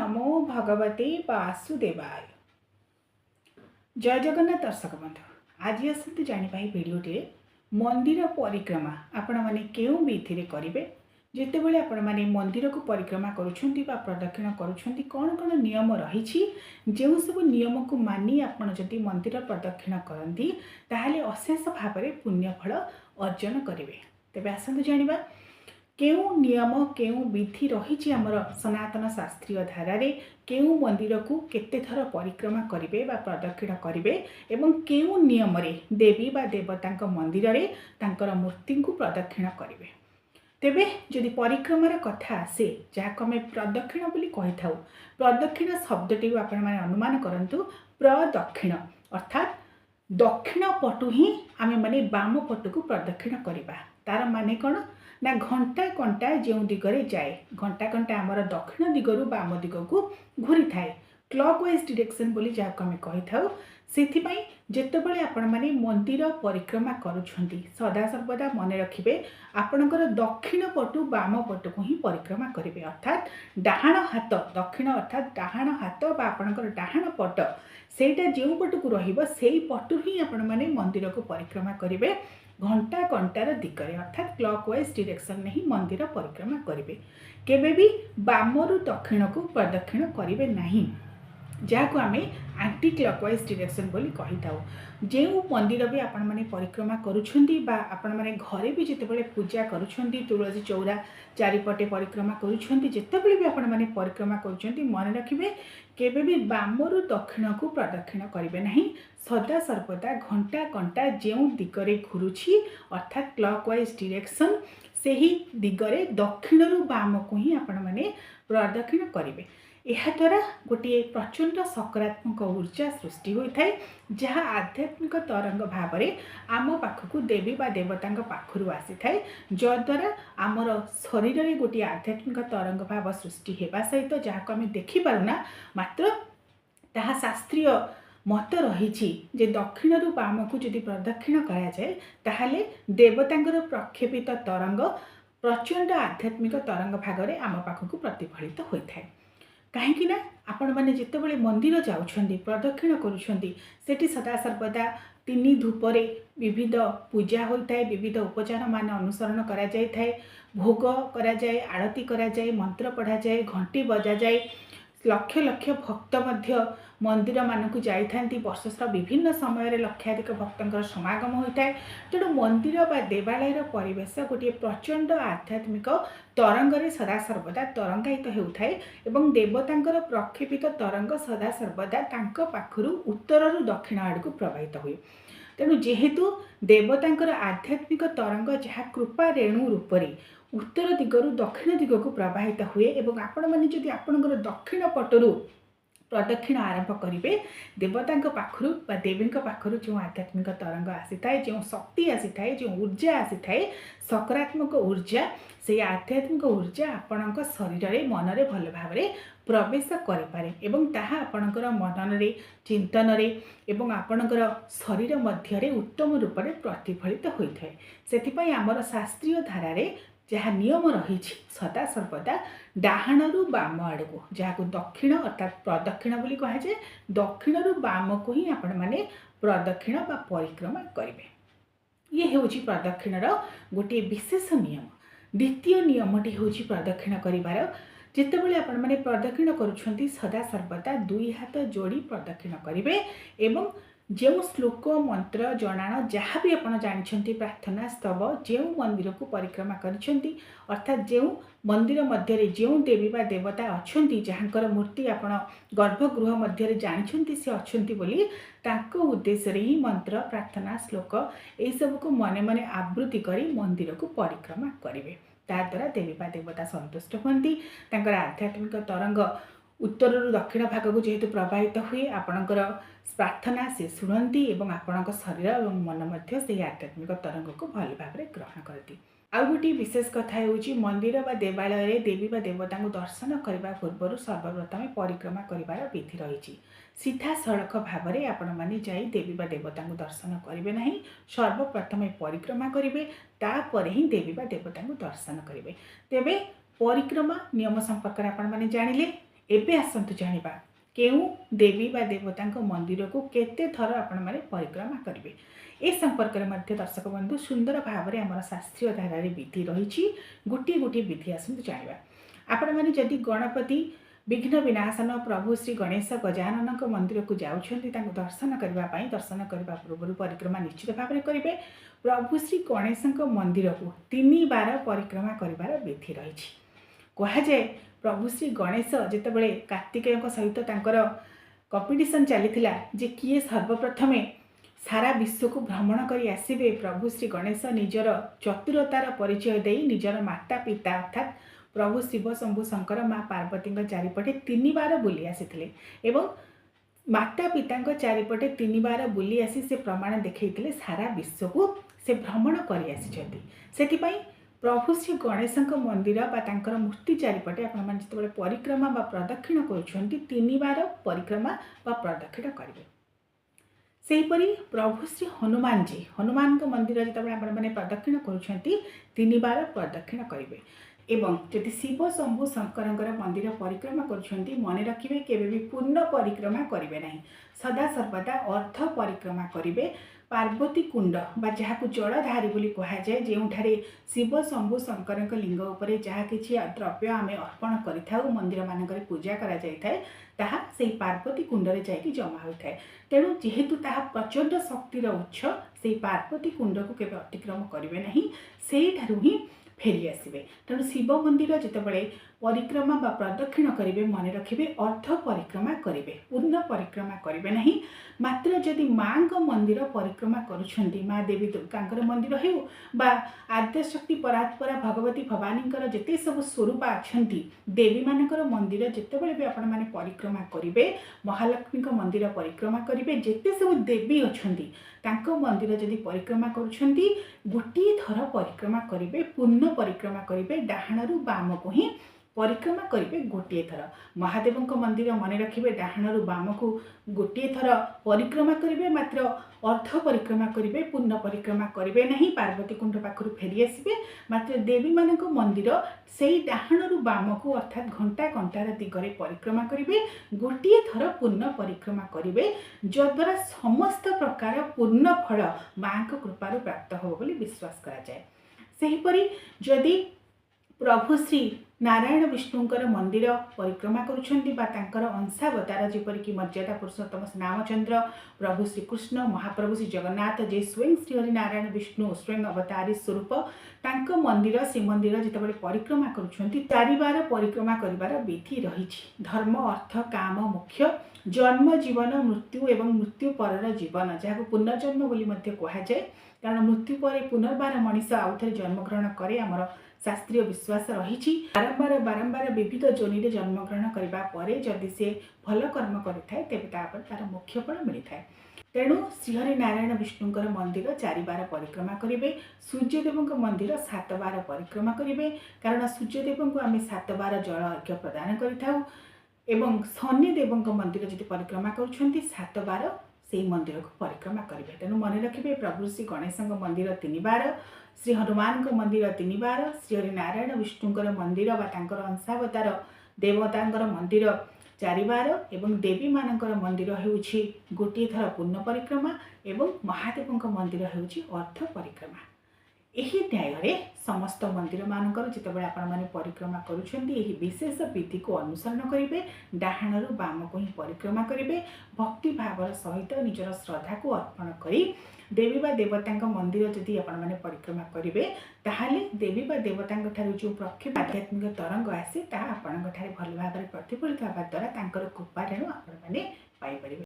नमो भगवते वासुदेवाय। जय जगन्नाथ दर्शक बंधु, आज आसतु जानिबा भिडियोटे मंदिर परिक्रमा आपण माने केउ विधि रे करिवे। जेतेबेले आपण माने मंदिर को परिक्रमा करूछंती बा प्रदक्षिण करूछंती कोन कोन नियम रहिछि, जेउ सब नियम को मानी आपण जदि मंदिर प्रदक्षिण करंती ताहाले अशेष भाबरे पुण्य फल अर्जन करिवे। तेबे आसतु जानिबा केउ नियम केउ विधि रही आमर सनातन शास्त्रीय धारा रे केउ मंदिर को केते थर परिक्रमा करिवे बा प्रदक्षिण करिवे एवं केउ नियम रे देवी बा देवतांक मंदिर रे तांकर मूर्ति को प्रदक्षिण करिवे। तेबे जदि परिक्रमार कथा आसे जहाँ आम प्रदक्षिण बोली कही थाउ, प्रदक्षिण शब्दटी आपण माने अनुमान करंतु प्रदक्षिण अर्थात दक्षिण पटु ही आमे माने बाम पटु को प्रदक्षिण करिबा। तार माने कौन ना घंटा कंटा जो दिगरे जाए, घंटा कंटा आमर दक्षिण दिगरु बाम दिग को घूरी थाए, क्लॉकवाइज डायरेक्शन बोली जहाँ आम कही थाउ। सेथिपाई जेतेबेले आपण माने मंदिर परिक्रमा करूछंती सदा सर्वदा मने रखिबे आपणकर दक्षिण पटु बाम पटु को ही परिक्रमा करिवे। अर्थात डाहाण हाथ दक्षिण अर्थात डाहाण हाथ बा आपणकर डाहाण पट सेटा जो पटु को रहिबो सेही पटु ही आपण माने मंदिर को परिक्रमा करिवे। घंटा कंटार दिगरे अर्थात क्लॉकवाइज डायरेक्शन में ही मंदिर परिक्रमा करिवे। केबे भी बामरु दक्षिण को प्रदक्षिण करिवे नहीं, जहाँ को आमे एंटी क्लॉकवाइज डायरेक्शन बोली कही थाउ। जो मंदिर भी आपण माने परिक्रमा करूछंती बा आपण माने घरे भी जेतेबेले पूजा करूछंती तुलसी चौरा चारिपटे परिक्रमा करूछंती जेतेबेले भी आपण माने परिक्रमा करूछंती मन रखिबे केबे भी बामरु दक्षिण को प्रदक्षिण करिवे नहीं। सदा सर्वदा घंटा कंटा जो दिगरे घुरुछि अर्थात क्लॉकवाइज डायरेक्शन से ही दिगरे दक्षिणरु बाम को ही आपण माने प्रदक्षिण करिवे। यह द्वारा गोटे प्रचंड सकारात्मक ऊर्जा सृष्टि होता है, जहाँ आध्यात्मिक तरंग भाव में आम पाखक देवी बा देवता पाखु आसी थाए, जद्वारा आमर शरीर में गोटे आध्यात्मिक तरंग भाव सृष्टि होगा सहित जहाँ को आम देखिपारुना मात्र ताहा शास्त्रीय मत रही जे दक्षिणरु बाम को जदि प्रदक्षिण करा जाए ताहाले देवतांकर प्रक्षेपित तरंग प्रचंड आध्यात्मिक तरंग भाग में आम पाखक प्रतिफलित होता है। कहीं आपण मैंने जितेबाला मंदिर जाउछंती प्रदक्षिण करुछंती सेठी सदा सर्वदा तीन धूपरे विविध पूजा होता है, विविध उपचार मान अनुसरण करा जाय थाए, भोग करा जाए, आरती करा जाए, मंत्र पढ़ा जाए, घंटी बजा जाए। लक्ष लक्ष भक्त मध्य मंदिर मानक जाई थांती, वर्षर विभिन्न समय लक्षाधिक भक्तर समागम होता है। तेणु मंदिर बा देवालयर परिवेश गोटे प्रचंड आध्यात्मिक तरंग रे सदा सर्वदा तरंगायित होता है एवं देवतांकर प्रक्षेपित तरंग सदा सर्वदा तांको पाखरु उत्तररु दक्षिण आड़ को प्रवाहित हुए। तेणु जेहेतु देवतांकर आध्यात्मिक तरंग जहाँ कृपा रेणु रूपरे उत्तर दिगरु दक्षिण दिग को प्रवाहित हुए एवं आपण माने जदि आपणकर दक्षिण पटरु प्रदक्षिण आरंभ करेंगे देवता पाखु बा देवी पाखु जो आध्यात्मिक तरंग आसी थाए, जो शक्ति आसी थाए, जो ऊर्जा आसी थाए सकारात्मक ऊर्जा, से आध्यात्मिक ऊर्जा आपण शरीर में मन में भल भाव प्रवेश करें एवं ताहा आपणकर मनन रे चिंतन रे एवं आपणकर शरीर मध्य उत्तम रूप से प्रतिफलित होता है। से आमर शास्त्रीय धारा रे जहाँ नियम रही सदा सर्वदा डाहाणु बाम आड़ को जहाँ दक्षिण अर्थात प्रदक्षिण बोली कह जाए, दक्षिणु बाम को ही आपण माने प्रदक्षिण बा परिक्रमा करेंगे। ये हूँ प्रदक्षिणर गोटे विशेष नियम। द्वितीय नियमटी हूँ प्रदक्षिण करिवार जितेबाला आपण माने प्रदक्षिण करुछंती सदा सर्वदा दुई हाथ जोड़ी प्रदक्षिण करेंगे एवं जो श्लोक मंत्र जनाण जहाँ भी आप जानते प्रार्थना स्तव जो मंदिर को परिक्रमा करिसेंती अर्थात जो मंदिर मध्य जो देवी बा देवता अच्छी जहाँकर मूर्ति आप गर्भगृह मध्य जानते से अच्छी बोली तांको उद्देश्य ही मंत्र प्रार्थना श्लोक यही सब को मने मने आवृत्ति करी मंदिर को परिक्रमा करेंगे। ताद्वारा देवी बा देवता संतुष्ट होती, आध्यात्मिक तरंग उत्तर दक्षिण भाग को जेहेतु प्रवाहित हुए आपणकर प्रार्थना से शुणती और आपण शरीर और मन मध्य से आध्यात्मिक तरंग को भल भाव में ग्रहण करती। आउ गोटे विशेष कथा होची मंदिर बा देवालय देवी बा देवता को दर्शन करने पूर्व सर्वप्रथम परिक्रमा करिवार विधि रही। सीधा सड़क भाव में आपण माने जाई देवी बा देवता को दर्शन करेंगे नहीं, सर्वप्रथम परिक्रमा करेंगे तापर ही देवी बा देवता को दर्शन करेंगे। तेबे परिक्रमा नियम संपर्क में आपण माने जानिले। एबे आसतु जानिबा केउ देवी बा देवता मंदिर को केते थर आपण माने परिक्रमा करेंगे। ए संपर्क में दर्शक बंधु सुंदर भाव में आम शास्त्रीय धारा विधि रही गोटे गोटे विधि आसतु जानिबा। आपण माने जदि गणपति विघ्न विनाशन प्रभु श्री गणेश गजानन मंदिर को जाउछन्ति दर्शन करने दर्शन करने पूर्व परिक्रमा निश्चित भाव में करेंगे। प्रभु श्री गणेश मंदिर को 3 बार परिक्रमा कर विधि रही कहुए। प्रभु श्री गणेश जितेबाला कार्तिकेय सहित कंपिटिशन चली जे किए सर्वप्रथमे सारा विश्व को भ्रमण कर आसबे। प्रभु श्री गणेश निजर चतुरतार परिचय दे निजर माता पिता अर्थात प्रभु शिव शंभु शंकर माँ पार्वती चारिपटे 3 बार बुली आसी एवं माता पिता चारिपटे 3 बार बुली आसी से प्रमाण देखते सारा विश्व को से भ्रमण कर आसी। प्रभु श्री गणेश मंदिर बा मूर्ति चारिपटे आपने परिक्रमा बा प्रदक्षिण कर 3 बार परिक्रमा बा प्रदक्षिण करेंगे। सेहीपरि प्रभु श्री हनुमान जी हनुमान मंदिर जो आपने प्रदक्षिण कर 3 बार प्रदक्षिण करेंगे। एवं जदि शिव शंभु शंकर मंदिर परिक्रमा कर मन रखिए केवे भी पूर्ण परिक्रमा करेंगे ना, सदा सर्वदा अर्थ परिक्रमा करेंगे। पार्वती कुंड बा जहाँ जलधारी बोली कहुए जो शिव शंभु शंकर लिंग उपर जहाँ कि द्रव्य आम अर्पण कर मंदिर मानक पूजा करा से पार्वती कुंड में जाकि जमा होता है। तेणु जेहेतु प्रचंड शक्तिर उत्स से पार्वती कुंड को केवे अतिक्रम करेंगे ना, से ही फेरी आसबे। तेणु शिव मंदिर जितेबाला परिक्रमा बा प्रदक्षिण करेंगे मन रखिए अर्थ परिक्रमा करेंगे, पूर्ण परिक्रमा करेंगे ना। मात्र जदि माँ मंदिर परिक्रमा करुछंती माँ देवी दुर्गा मंदिर हो बा आद्यशक्ति परात्परा भगवती भवानी जिते सब स्वरूप अच्छा देवी मानकर मंदिर जितेबाला भी आपण मैंने परिक्रमा करेंगे, महालक्ष्मी मंदिर परिक्रमा करेंगे, जिते सब देवी अच्छा मंदिर जदि परिक्रमा करुछंती गोटे थर परिक्रमा करेंगे, पूर्ण परिक्रमा करेंगे, डाहाणु बाम को ही परिक्रमा करेंगे गोटे थर। महादेव मंदिर मन रखिए डाहाणु बाम को गोटे थर परिक्रमा करेंगे, मात्र अर्थ परिक्रमा करेंगे, पूर्ण परिक्रमा करेंगे नहीं। पार्वती कुंड पाखु फेरी आसबे, मात्र देवी मान मंदिर से डाहाणु बाम को अर्थात घंटा घंटार दिगरे परिक्रमा करेंगे, गोटे थर पूर्ण परिक्रमा करेंगे, जद्वारा समस्त प्रकार पूर्ण फल माँ कृपार प्राप्त हो बोली विश्वास करा जाए। सेहीपरि जदि प्रभु श्री नारायण विष्णुंकर मंदिर परिक्रमा कर अंशावतार जेपरिक मर्यादा पुरुषोत्तम रामचंद्र प्रभु श्रीकृष्ण महाप्रभु श्री जगन्नाथ जे स्वयं श्रीहरि नारायण विष्णु स्वयं अवतारी स्वरूप तांको मंदिर श्रीमंदिर जितेबाला परिक्रमा करुछंती 4 बार परिक्रमा करिवार विधि रही। धर्म अर्थ काम मोक्ष जन्म जीवन मृत्यु एवं मृत्यु परर जीवन जहाँ पुनर्जन्म बोली कहुए, कारण मृत्यु पर पुनर्बार मनीष आउ थे जन्मग्रहण करे आमर शास्त्रीय विश्वास रही। बारंबार बारंबार विविध जोनि जन्मग्रहण करने जदि से भल कर्म करें तेज तार मोक्ष फल मिलता है। तेणु श्रीहरि नारायण विष्णुंकर मंदिर 4 बार परिक्रमा करेंगे, सूर्यदेव मंदिर 7 बार परिक्रमा करेंगे, कारण सूर्यदेव को आम 7 बार जल अर्घ्य प्रदान करिथाउ एवं शनिदेव मंदिर जदि परिक्रमा कर 7 बार से मंदिर को परिक्रमा करेंगे। तेणु मन रखिए प्रभु श्री गणेश मंदिर 3 बार, श्री हनुमान मंदिर 3 बार, श्रीहरि नारायण विष्णुंकर मंदिर बा अंशावतार देवता मंदिर 4 बार एवं देवी मानकर मंदिर होउछि गोटे थर पूर्ण परिक्रमा एवं महादेव मंदिर होउछि अर्थ परिक्रमा। यही न्याय समस्त मंदिर मानकर जितेबाला आपण माने परिक्रमा करुछंती यही विशेष विधि को अनुसरण करेंगे, डाहाणु बाम को ही परिक्रमा करेंगे, भक्ति भावर सहित निजर श्रद्धा को अर्पण करी देवी बा देवता मंदिर जदि आपण माने परिक्रमा करेंगे ताहाले देवी बा देवता जो प्रक्षेप आध्यात्मिक तरंग आसे ताहा आपण भल भाव प्रतिफलित होगा द्वारा तांकर कृपा ऋण आपण माने पाई परिबे।